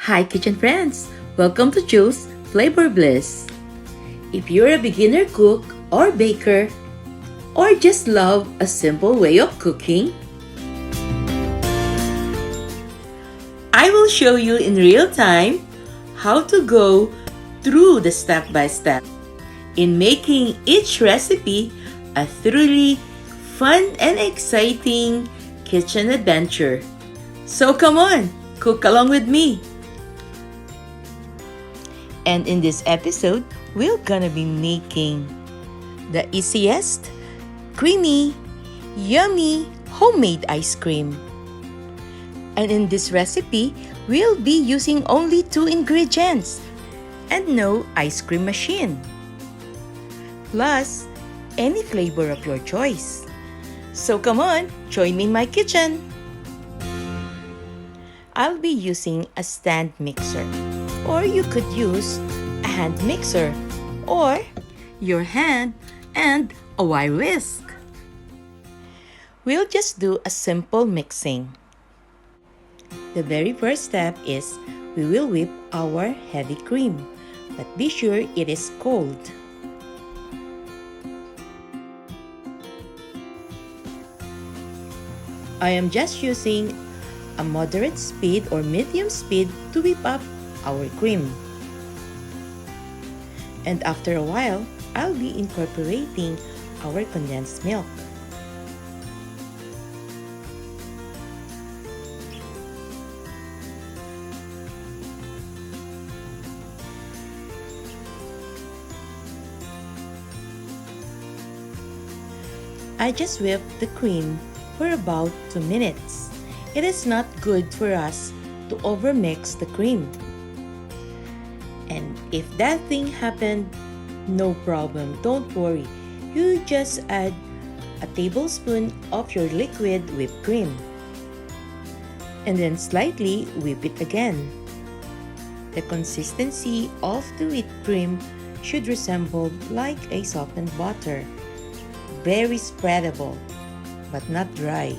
Hi kitchen friends! Welcome to Juls Flavor Bliss. If you're a beginner cook or baker, or just love a simple way of cooking, I will show you in real time how to go through the step-by-step in making each recipe a truly fun and exciting kitchen adventure. So come on, cook along with me. And in this episode, we're gonna be making the easiest, creamy, yummy, homemade ice cream. And in this recipe, we'll be using only 2 ingredients and no ice cream machine. Plus, any flavor of your choice. So come on, join me in my kitchen. I'll be using a stand mixer, or you could use a hand mixer, or your hand and a wire whisk. We'll just do a simple mixing. The very first step is we will whip our heavy cream, but be sure it is cold. I am just using a moderate speed or medium speed to whip up our cream. And after a while, I'll be incorporating our condensed milk. I just whipped the cream for about 2 minutes. It is not good for us to overmix the cream. And if that thing happened, no problem, don't worry. You just add a tablespoon of your liquid whipped cream. And then slightly whip it again. The consistency of the whipped cream should resemble like a softened butter. Very spreadable, but not dry.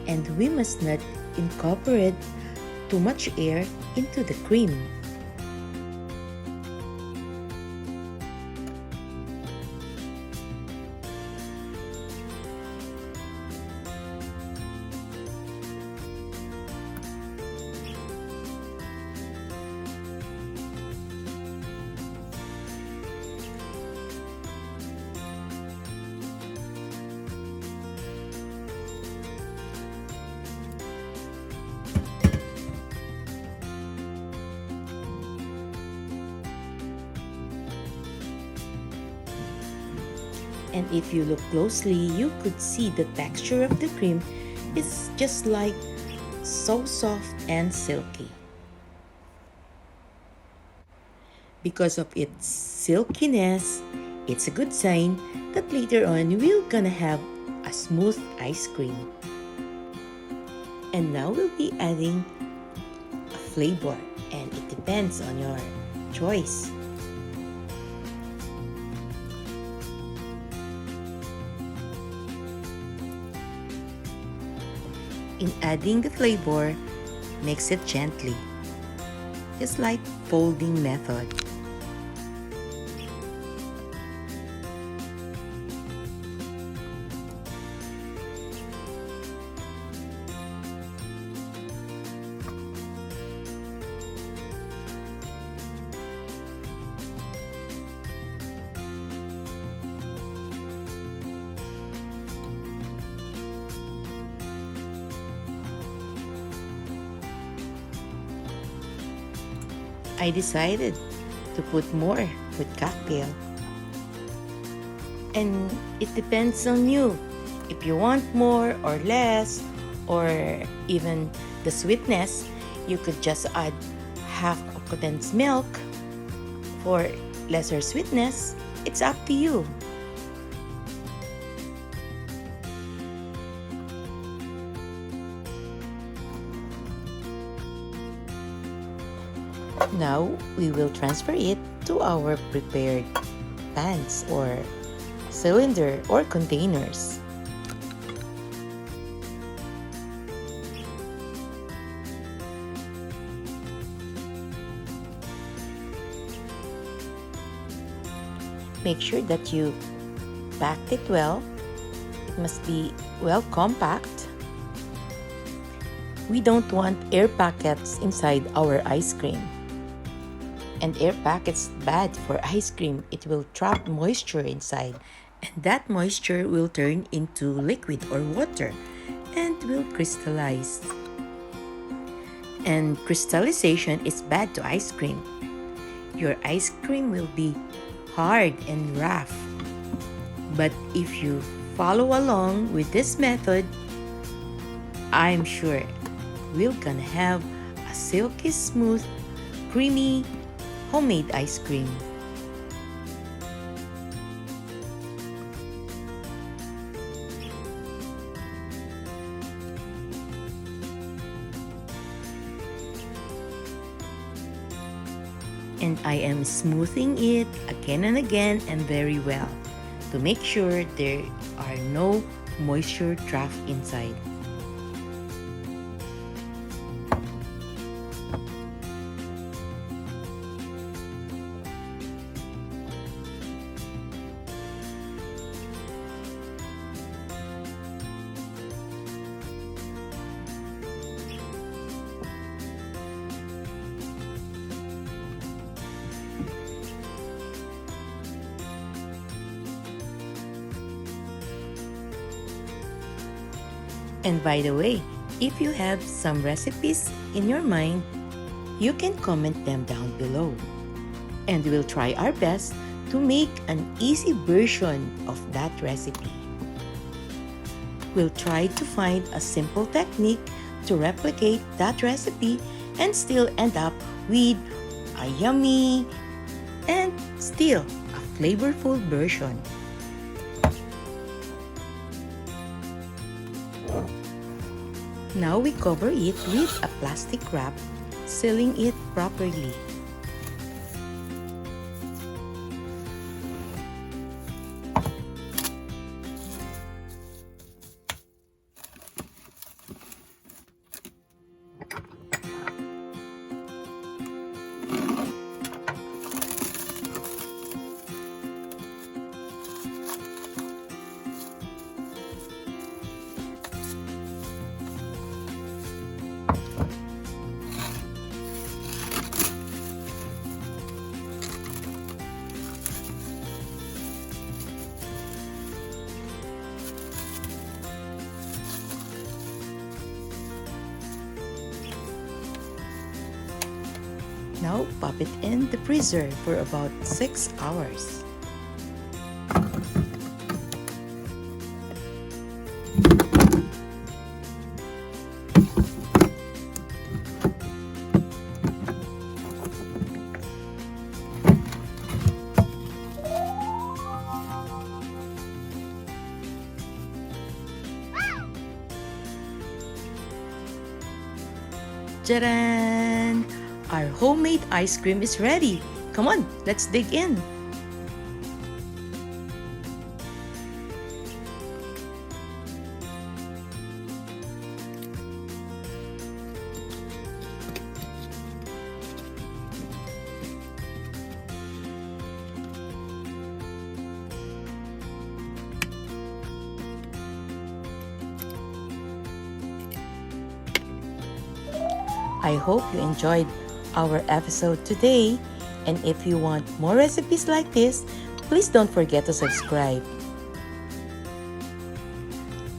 And we must not incorporate too much air into the cream. And if you look closely, you could see the texture of the cream is just like so soft and silky. Because of its silkiness, it's a good sign that later on we're gonna have a smooth ice cream. And now we'll be adding a flavor, and it depends on your choice. In adding the flavor, mix it gently, just like folding method. I decided to put more with cocktail. And it depends on you. If you want more or less, or even the sweetness, you could just add half of condensed milk. For lesser sweetness, it's up to you. Now, we will transfer it to our prepared pans or cylinder or containers. make sure that you packed it well. It must be well compact. We don't want air pockets inside our ice cream. And air pockets bad for ice cream. It will trap moisture inside, and that moisture will turn into liquid or water and will crystallize. And crystallization is bad to ice cream. Your ice cream will be hard and rough. But if you follow along with this method, I'm sure we're gonna have a silky smooth, creamy, homemade ice cream. And I am smoothing it again and again and very well to make sure there are no moisture trapped inside. And by the way, if you have some recipes in your mind, you can comment them down below. And we'll try our best to make an easy version of that recipe. We'll try to find a simple technique to replicate that recipe and still end up with a yummy and still a flavorful version. Now we cover it with a plastic wrap, sealing it properly. Now pop it in the freezer for about 6 hours. Tadaan! Our homemade ice cream is ready. Come on, let's dig in. I hope you enjoyed our episode today, and if you want more recipes like this, please don't forget to subscribe.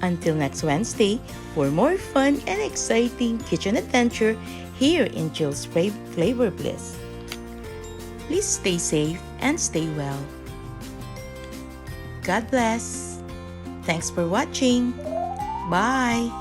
Until next Wednesday for more fun and exciting kitchen adventure here in Juls' Flavor Bliss. Please stay safe and stay well. God bless. Thanks for watching. Bye.